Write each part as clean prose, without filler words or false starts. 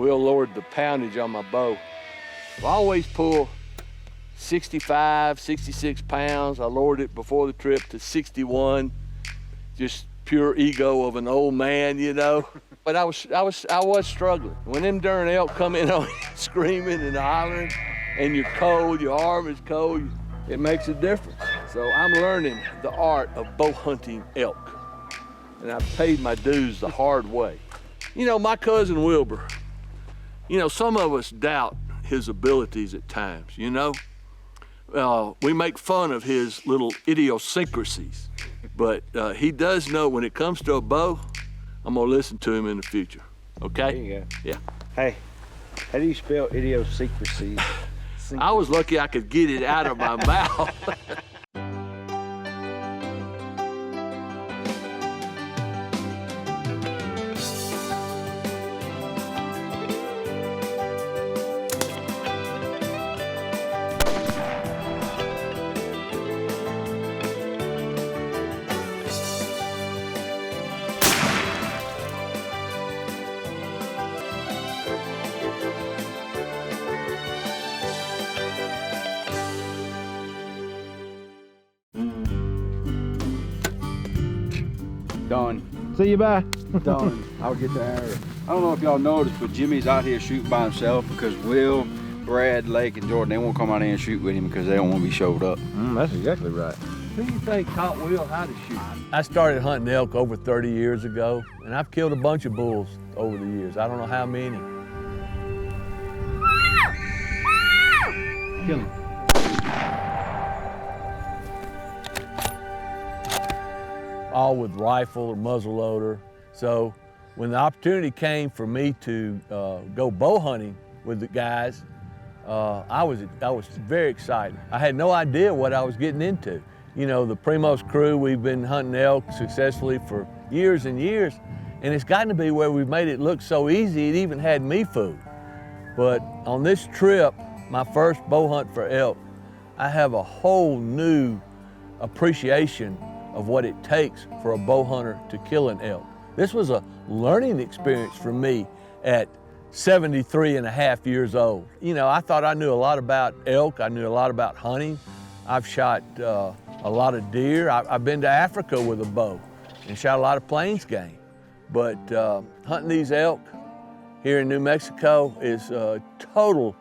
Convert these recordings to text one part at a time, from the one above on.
Will lowered the poundage on my bow. I always pull 65, 66 pounds. I lowered it before the trip to 61. Just pure ego of an old man, you know. But I was struggling. When them darn elk come in on you screaming and hollering, and you're cold, your arm is cold, it makes a difference. So I'm learning the art of bow hunting elk. And I've paid my dues the hard way. You know, my cousin Wilbur, you know, some of us doubt his abilities at times, you know? We make fun of his little idiosyncrasies, but he does know when it comes to a bow, I'm gonna listen to him in the future, okay? There you go. Yeah. Hey, how do you spell idiosyncrasies? I was lucky I could get it out of my mouth. Done. See you, bye. Done. I'll get the arrow. I don't know if y'all noticed, but Jimmy's out here shooting by himself because Will, Brad, Lake, and Jordan, they won't come out here and shoot with him because they don't want to be showed up. That's exactly right. Who do you think taught Will how to shoot? I started hunting elk over 30 years ago, and I've killed a bunch of bulls over the years. I don't know how many. Kill him. All with rifle or muzzle loader. So when the opportunity came for me to go bow hunting with the guys, I was very excited. I had no idea what I was getting into. You know, the Primos crew, we've been hunting elk successfully for years and years, and it's gotten to be where we've made it look so easy, it even had me fooled. But on this trip, my first bow hunt for elk, I have a whole new appreciation of what it takes for a bow hunter to kill an elk. This was a learning experience for me at 73 and a half years old. You know, I thought I knew a lot about elk, I knew a lot about hunting. I've shot a lot of deer. I've been to Africa with a bow and shot a lot of plains game. But hunting these elk here in New Mexico is a total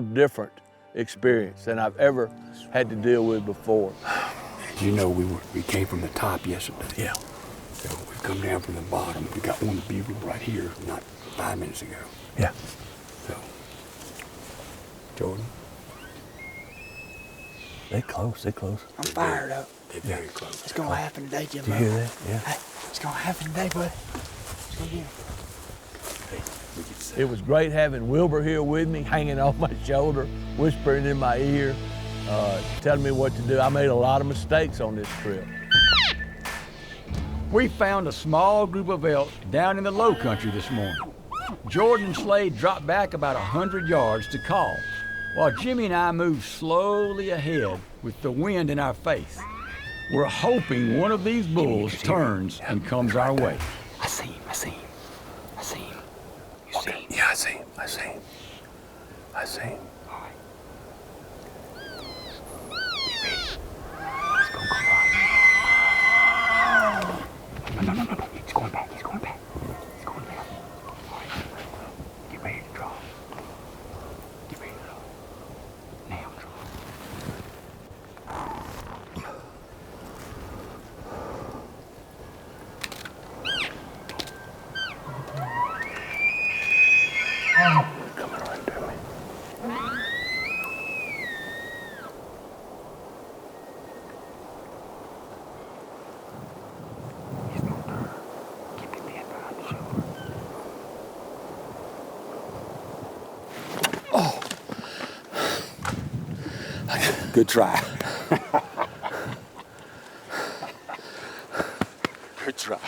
different experience than I've ever had to deal with before. You know, we came from the top yesterday. Yeah. So we've come down from the bottom. We got one bugle right here, not 5 minutes ago. Yeah. So, Jordan? They close. I'm fired up. They're very close. It's gonna happen today, Jimbo. Did you hear that? Yeah. Hey, it's gonna happen today, buddy. It's gonna get It was great having Wilbur here with me, hanging off my shoulder, whispering in my ear, telling me what to do. I made a lot of mistakes on this trip. We found a small group of elk down in the low country this morning. Jordan and Slade dropped back about 100 yards to call, while Jimmy and I moved slowly ahead with the wind in our face. We're hoping one of these bulls turns and comes our way. I see him. You see him? Yeah, I see him. All right. No. He's going back. All right. Get ready to draw. Now draw. Coming right to me. He's going to turn. Keep his head behind the shoulder. Good try. Good try.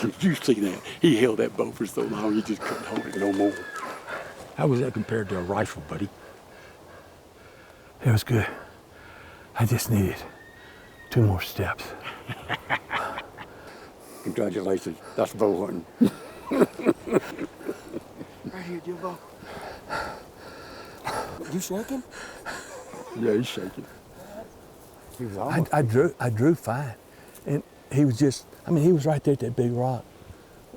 Did you see that? He held that bow for so long, he just couldn't hold it no more. How was that compared to a rifle, buddy? It was good. I just needed 2 more steps. Congratulations. That's bow hunting. right here, Jimbo. You shaking? Yeah, he's shaking. He was almost. I drew fine, and he was just. I mean, he was right there at that big rock.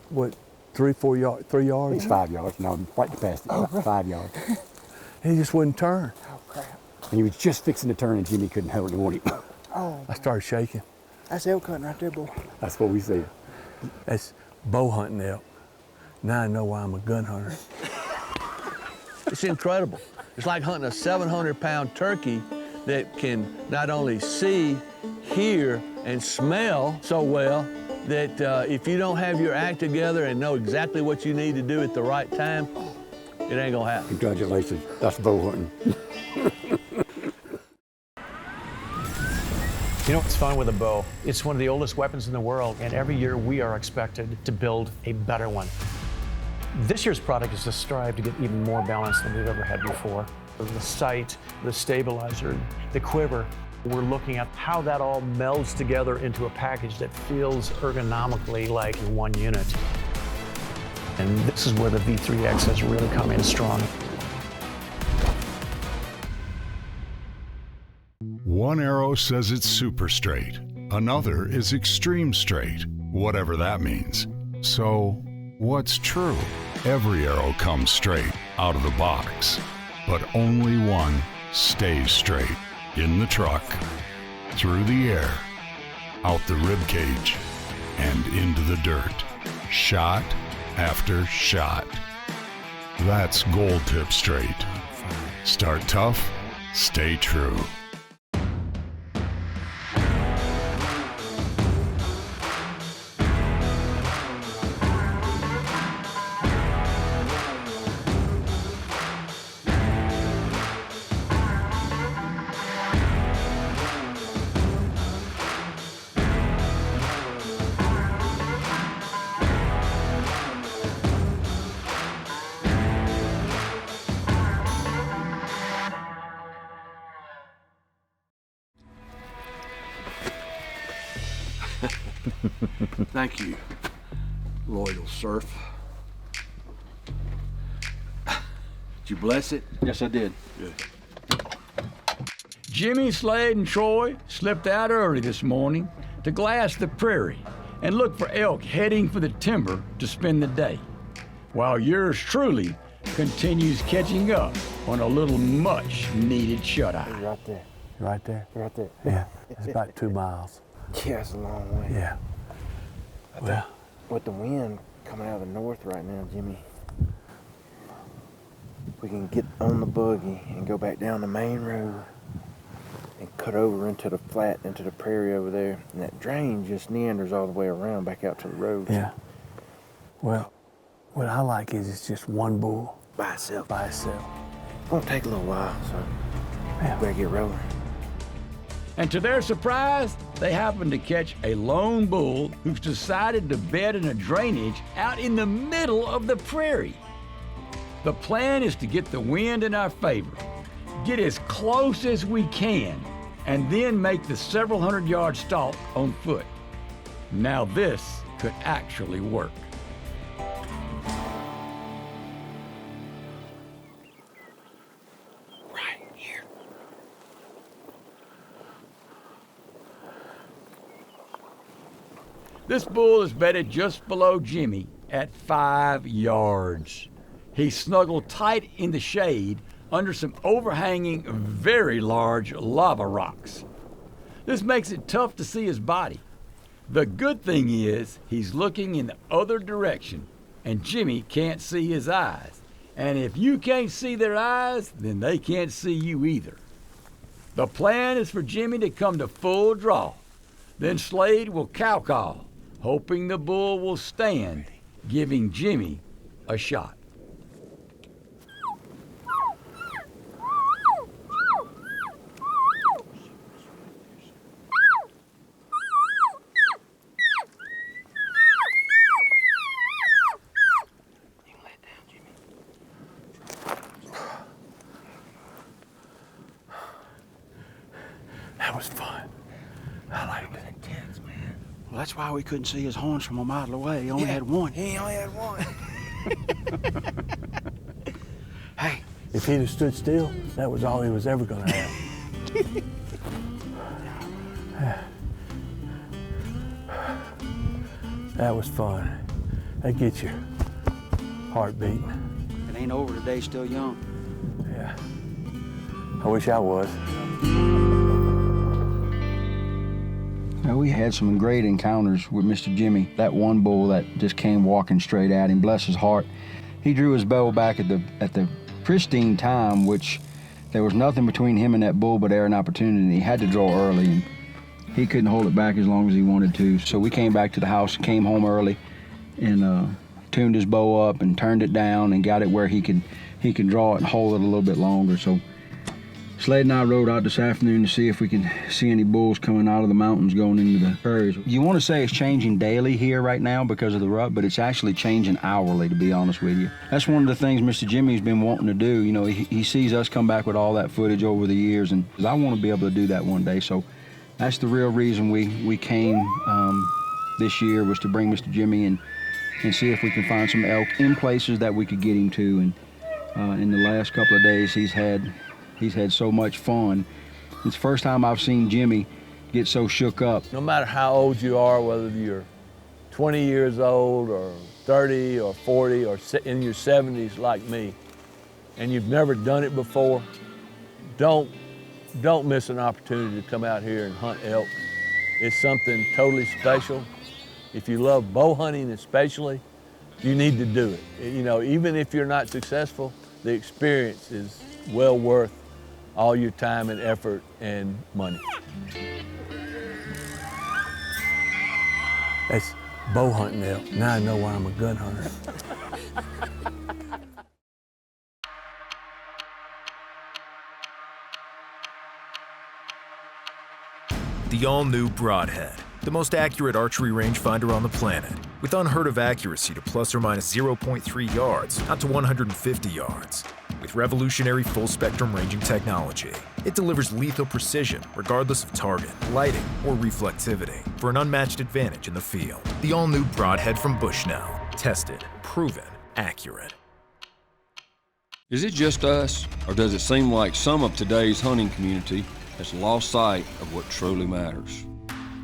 What, 3 yards? It's 5 yards. No, right past it. 5 yards. He just wouldn't turn. Oh, crap. And he was just fixing to turn, and Jimmy couldn't hold him. Oh, I started shaking. that's elk hunting right there, boy. That's what we said. That's bow hunting elk. Now I know why I'm a gun hunter. It's incredible. It's like hunting a 700-pound turkey that can not only see, hear, and smell so well that if you don't have your act together and know exactly what you need to do at the right time, it ain't gonna happen. Congratulations. That's bow hunting. You know what's fun with a bow? It's one of the oldest weapons in the world, and every year we are expected to build a better one. This year's product is to strive to get even more balance than we've ever had before. The sight, the stabilizer, the quiver, we're looking at how that all melds together into a package that feels ergonomically like one unit. And this is where the V3X has really come in strong. One arrow says it's super straight. Another is extreme straight, whatever that means. So, what's true? Every arrow comes straight out of the box, but only one stays straight. In the truck, through the air, out the rib cage, and into the dirt. Shot after shot. That's gold tip straight. Start tough, stay true. Thank you, loyal serf. Did you bless it? Yes, I did. Jimmy, Slade, and Troy slipped out early this morning to glass the prairie and look for elk heading for the timber to spend the day, while yours truly continues catching up on a little much-needed shut-eye. Right there. Right there? Right there. Yeah, it's about 2 miles. Yeah, it's a long way. Yeah. Well, With the wind coming out of the north right now, Jimmy, we can get on the buggy and go back down the main road and cut over into the flat, into the prairie over there. And that drain just meanders all the way around back out to the road. yeah. Well, what I like is it's just one bull By itself. by itself. It's gonna take a little while, so Yeah. we better get rolling. And to their surprise, they happened to catch a lone bull who's decided to bed in a drainage out in the middle of the prairie. The plan is to get the wind in our favor, get as close as we can, and then make the several hundred-yard stalk on foot. Now this could actually work. Right here. This bull is bedded just below Jimmy at 5 yards. He's snuggled tight in the shade under some overhanging, very large lava rocks. This makes it tough to see his body. The good thing is he's looking in the other direction, and Jimmy can't see his eyes. And if you can't see their eyes, then they can't see you either. The plan is for Jimmy to come to full draw. Then Slade will cow call, hoping the bull will stand, giving Jimmy a shot. That was fun. I liked it. Intense, man. Well, that's why we couldn't see his horns from a mile away. He only had one. He only had one. If he'd have stood still, that was all he was ever gonna have. That was fun. That gets your heart beating. It ain't over today, still young. Yeah. I wish I was. Now, we had some great encounters with Mr. Jimmy. That one bull that just came walking straight at him, bless his heart. He drew his bow back at the pristine time, which there was nothing between him and that bull but air and opportunity. And he had to draw early, and he couldn't hold it back as long as he wanted to. So we came back to the house, came home early, and tuned his bow up and turned it down and got it where he could draw it and hold it a little bit longer. So Slade and I rode out this afternoon to see if we can see any bulls coming out of the mountains going into the prairies. You want to say it's changing daily here right now because of the rut, but it's actually changing hourly, to be honest with you. That's one of the things Mr. Jimmy's been wanting to do. You know, he sees us come back with all that footage over the years, and I want to be able to do that one day. So that's the real reason we came this year, was to bring Mr. Jimmy and see if we can find some elk in places that we could get him to. And in the last couple of days, he's had so much fun. It's the first time I've seen Jimmy get so shook up. No matter how old you are, whether you're 20 years old or 30 or 40 or in your 70s like me, and you've never done it before, don't miss an opportunity to come out here and hunt elk. It's something totally special. If you love bow hunting especially, you need to do it. You know, even if you're not successful, the experience is well worth all your time and effort and money. That's bow hunting elk. Now I know why I'm a gun hunter. The all-new Broadhead, the most accurate archery rangefinder on the planet, with unheard of accuracy to plus or minus 0.3 yards, out to 150 yards. With revolutionary full-spectrum ranging technology, it delivers lethal precision regardless of target, lighting, or reflectivity for an unmatched advantage in the field. The all-new Broadhead from Bushnell. Tested, proven, accurate. Is it just us, or does it seem like some of today's hunting community has lost sight of what truly matters?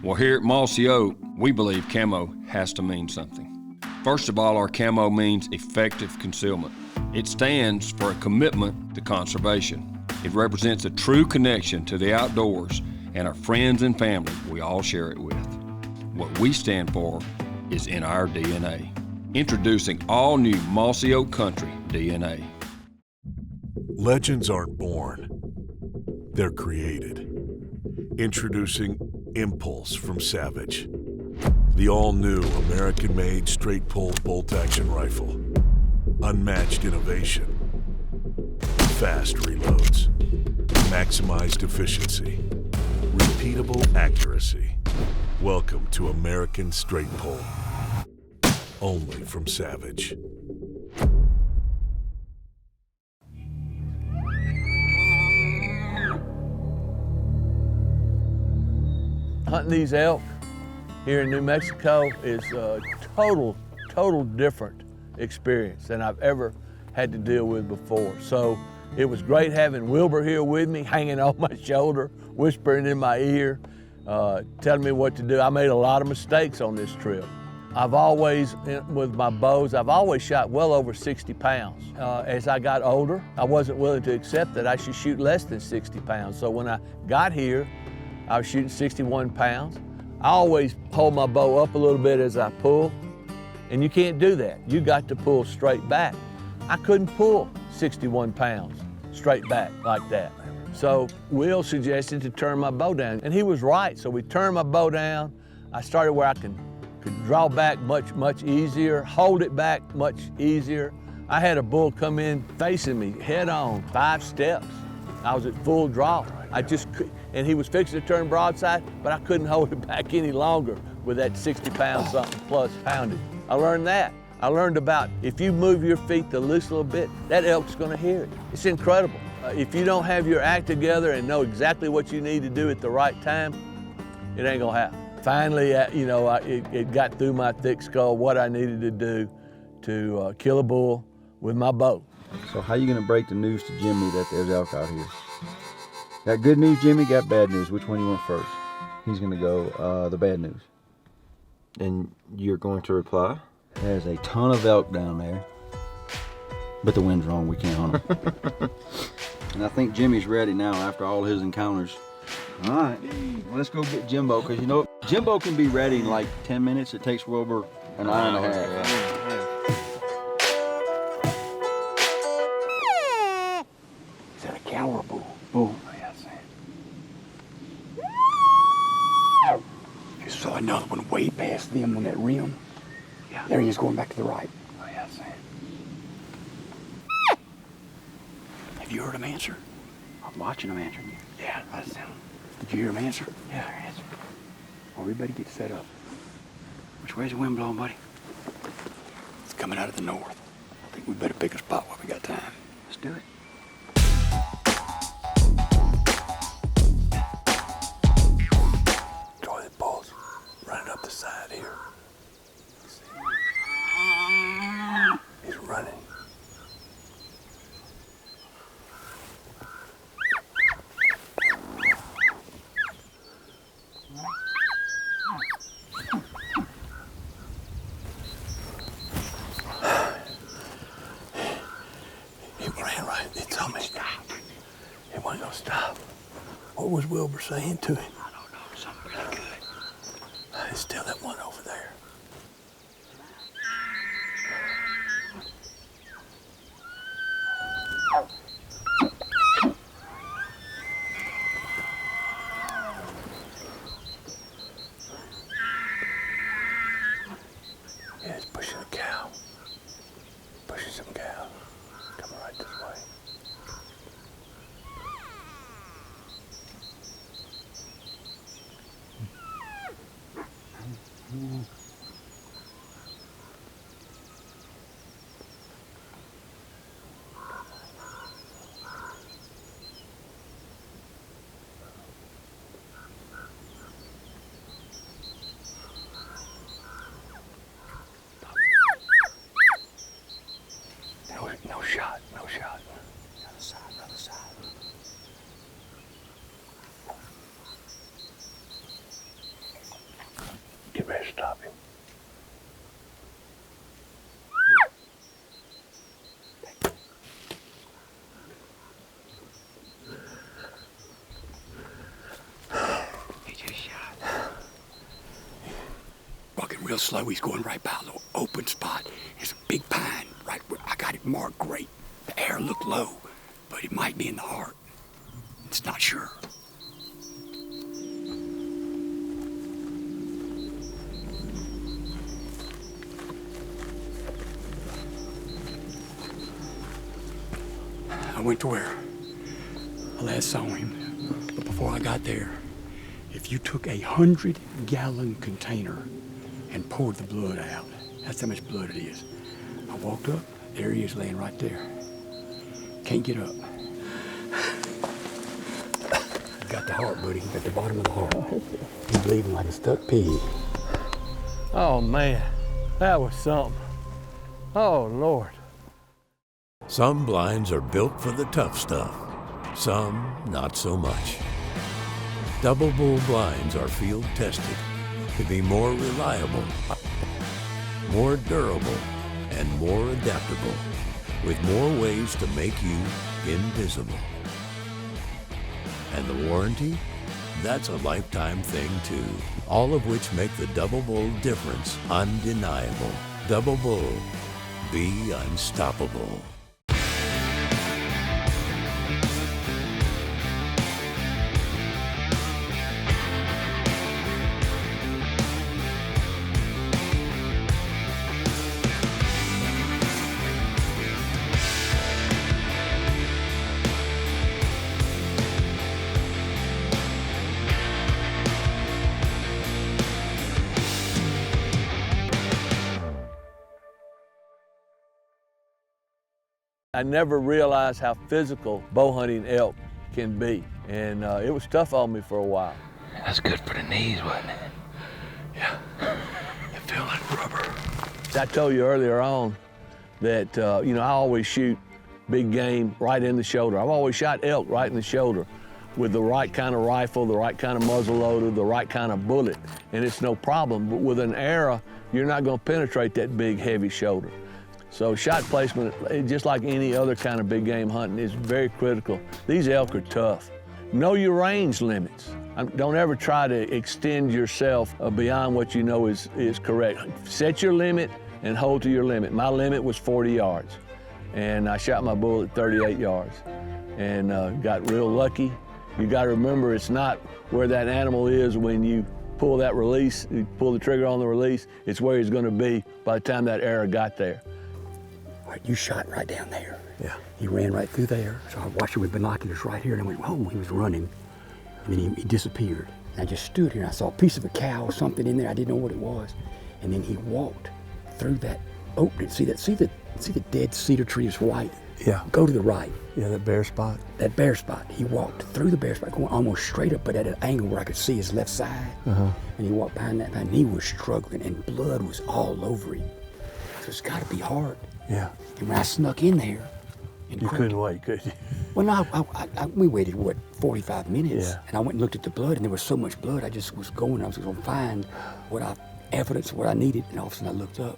Well, here at Mossy Oak, we believe camo has to mean something. First of all, our camo means effective concealment. It stands for a commitment to conservation. It represents a true connection to the outdoors and our friends and family we all share it with. What we stand for is in our DNA. Introducing all new Mossy Oak Country DNA. Legends aren't born, they're created. Introducing Impulse from Savage, the all-new American-made straight-pull bolt-action rifle. Unmatched innovation, fast reloads, maximized efficiency, repeatable accuracy. Welcome to American Straight Pull, only from Savage. Hunting these elk here in New Mexico is a total different experience than I've ever had to deal with before. So it was great having Wilbur here with me, hanging on my shoulder, whispering in my ear, telling me what to do. I made a lot of mistakes on this trip. I've always, with my bows, I've always shot well over 60 pounds. As I got older, I wasn't willing to accept that I should shoot less than 60 pounds. So when I got here, I was shooting 61 pounds. I always hold my bow up a little bit as I pull, and you can't do that. You got to pull straight back. I couldn't pull 61 pounds straight back like that. So Will suggested to turn my bow down, and he was right. So we turned my bow down. I started where I could draw back much easier, hold it back much easier. I had a bull come in facing me head on, 5 steps. I was at full draw. I just could, and he was fixing to turn broadside, but I couldn't hold it back any longer with that 60 pounds something plus pounded. I learned that. I learned about if you move your feet the least little bit, that elk's gonna hear it. It's incredible. If you don't have your act together and know exactly what you need to do at the right time, it ain't gonna happen. Finally, it got through my thick skull what I needed to do to kill a bull with my bow. So how you gonna break the news to Jimmy that there's elk out here? Got good news, Jimmy? Got bad news? Which one you want first? He's gonna go the bad news. And you're going to reply? There's a ton of elk down there, but the wind's wrong. We can't hunt them. And I think Jimmy's ready now after all his encounters. All right, well, let's go get Jimbo, because you know Jimbo can be ready in like 10 minutes. It takes Wilbur an hour and a half. Is that a cow or a bull? Bull. Oh, yeah, I see it. Just saw another one way past them on that rim. Yeah. There he is going back to the right. Oh, yeah, I see it. Have you heard him answer? I'm watching him answering you. Yeah, I see him. Did you hear him answer? Yeah, they're answering. Well, we better get set up. Which way's the wind blowing, buddy? It's coming out of the north. I think we better pick a spot while we got time. Let's do it. Enjoy the pulse. Running up the side here. He's running. He ran right. He told me. He wasn't gonna stop. What was Wilbur saying to him? I don't know. Something really good. It's still that one over there. Yeah, it's pushing a cow. Pushing some cows. Coming right this way. No shot, no shot. Other side, other side. Get ready to stop him. He just shot. Walking real slow, he's going right by a little open spot. There's a big pine right where I got it marked great. The air looked low, but it might be in the heart. It's not sure. I went to where I last saw him, but before I got there, if you took 100-gallon container and poured the blood out, that's how much blood it is. I walked up, there he is laying right there. Can't get up. Got the heart, buddy, at the bottom of the heart. He's bleeding like a stuck pig. Oh man, that was something. Oh Lord. Some blinds are built for the tough stuff, some not so much. Double bull blinds are field tested to be more reliable, more durable, and more adaptable, with more ways to make you invisible. And the warranty? That's a lifetime thing too, all of which make the Double Bull difference undeniable. Double Bull, be unstoppable. I never realized how physical bow hunting elk can be. And it was tough on me for a while. That's good for the knees, wasn't it? Yeah, it felt like rubber. I told you earlier on that, I always shoot big game right in the shoulder. I've always shot elk right in the shoulder with the right kind of rifle, the right kind of muzzle loader, the right kind of bullet, and it's no problem. But with an arrow, you're not going to penetrate that big, heavy shoulder. So shot placement, just like any other kind of big game hunting, is very critical. These elk are tough. Know your range limits. Don't ever try to extend yourself beyond what you know is correct. Set your limit and hold to your limit. My limit was 40 yards, and I shot my bull at 38 yards and got real lucky. You got to remember, it's not where that animal is when you pull that release, you pull the trigger on the release, it's where he's going to be by the time that arrow got there. All right, you shot right down there. Yeah. He ran right through there. So I watched him with binoculars right here, and I went, oh, he was running. And then he disappeared. And I just stood here, and I saw a piece of a cow or something in there. I didn't know what it was. And then he walked through that opening. See the dead cedar tree is white? Yeah. Go to the right. Yeah, that bare spot. That bare spot. He walked through the bare spot, going almost straight up, but at an angle where I could see his left side. And he walked behind that, and he was struggling, and blood was all over him. So it's got to be hard. Yeah. And when I snuck in there, You couldn't wait, could you? well, no, we waited, what, 45 minutes? Yeah. And I went and looked at the blood, and there was so much blood, I just was going. I was going to find evidence of what I needed, and all of a sudden I looked up.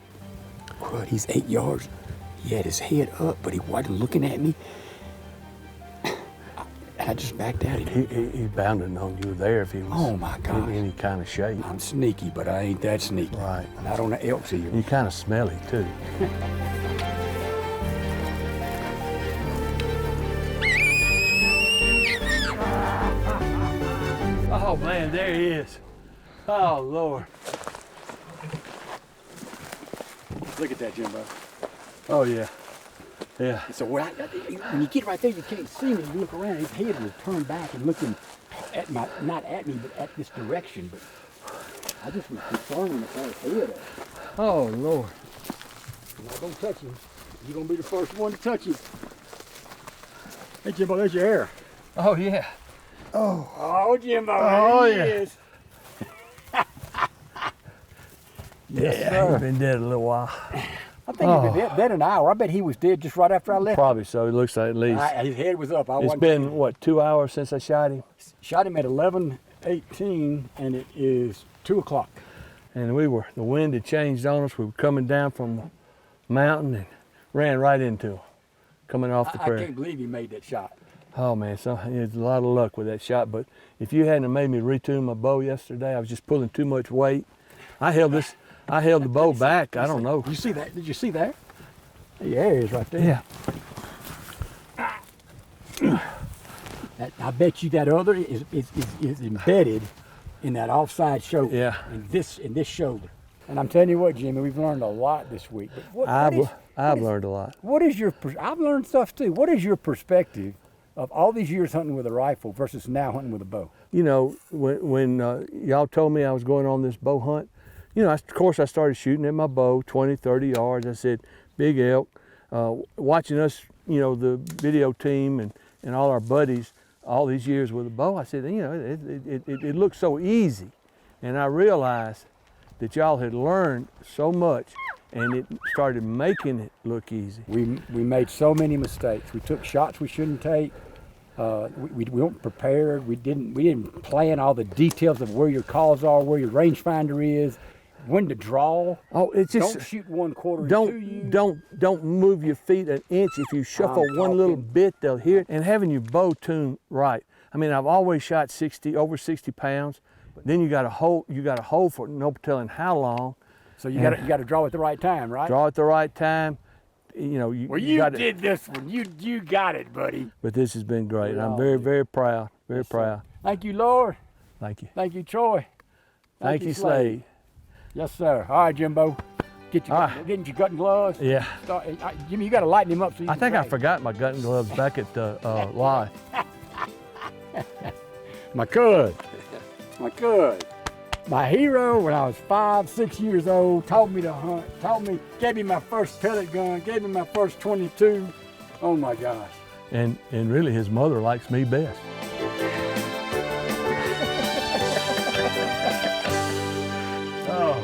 Crud, he's 8 yards. He had his head up, but he wasn't looking at me. And I just backed out. He bound to know you were there if he was Oh, my gosh. in any kind of shape. I'm sneaky, but I ain't that sneaky. Right. Not on the elks here. You're kind of smelly, too. Oh, man, there he is. Oh, Lord. Look at that, Jimbo. Oh, yeah. Yeah. So when you get right there, you can't see me. You look around, his head was turned back and looking at not at me, but at this direction. But I just was concerned with his head up. Oh, Lord. I'm not gonna touch him. You're gonna be the first one to touch him. Hey, Jimbo, there's your hair. Oh, yeah. Oh, Jimbo, Oh, there he yeah. is. Yeah, he's been dead a little while. I think he's been dead an hour. I bet he was dead just right after I left. Probably so. It looks like at least. His head was up. It's been, what, 2 hours since I shot him? Shot him at 11:18, and it is 2 o'clock. And the wind had changed on us. We were coming down from the mountain and ran right into him, coming off the I prairie. can't believe he made that shot. Oh, man, it's a lot of luck with that shot. But if you hadn't have made me retune my bow yesterday, I was just pulling too much weight. I held the bow back. I don't know. You see that? Did you see that? There he is right there. Yeah. I bet you that other is embedded in that offside shoulder. Yeah. In this shoulder. And I'm telling you what, Jimmy, we've learned a lot this week. But I've learned a lot. What is I've learned stuff too. What is your perspective of all these years hunting with a rifle versus now hunting with a bow? You know, when y'all told me I was going on this bow hunt, you know, of course I started shooting at my bow, 20, 30 yards. I said, big elk. Watching us, you know, the video team and all our buddies all these years with a bow, I said, you know, it looked so easy. And I realized that y'all had learned so much and it started making it look easy. We made so many mistakes. We took shots we shouldn't take. We weren't prepared. We didn't plan all the details of where your calls are, where your rangefinder is, when to draw. Oh, it's just don't shoot 1/4 don't move your feet an inch. If you shuffle one little bit, they'll hear it. And having your bow tuned right. I mean, I've always shot over 60 pounds. Then you got to hold for no telling how long. So you got to draw at the right time, right? Draw at the right time. You know, you did this one. You got it, buddy. But this has been great. I'm very, very proud. Very proud. Thank you, Lord. Thank you. Thank you, Troy. Thank you, Slade. Yes, sir. All right, Jimbo. Getting your gut and gloves. Yeah. Jimmy, you got to lighten him up. So I think I forgot my gut and gloves back at the live. My cud. My hero when I was 5, 6 years old, taught me to hunt, gave me my first pellet gun, gave me my first 22. Oh my gosh. And really his mother likes me best. Oh,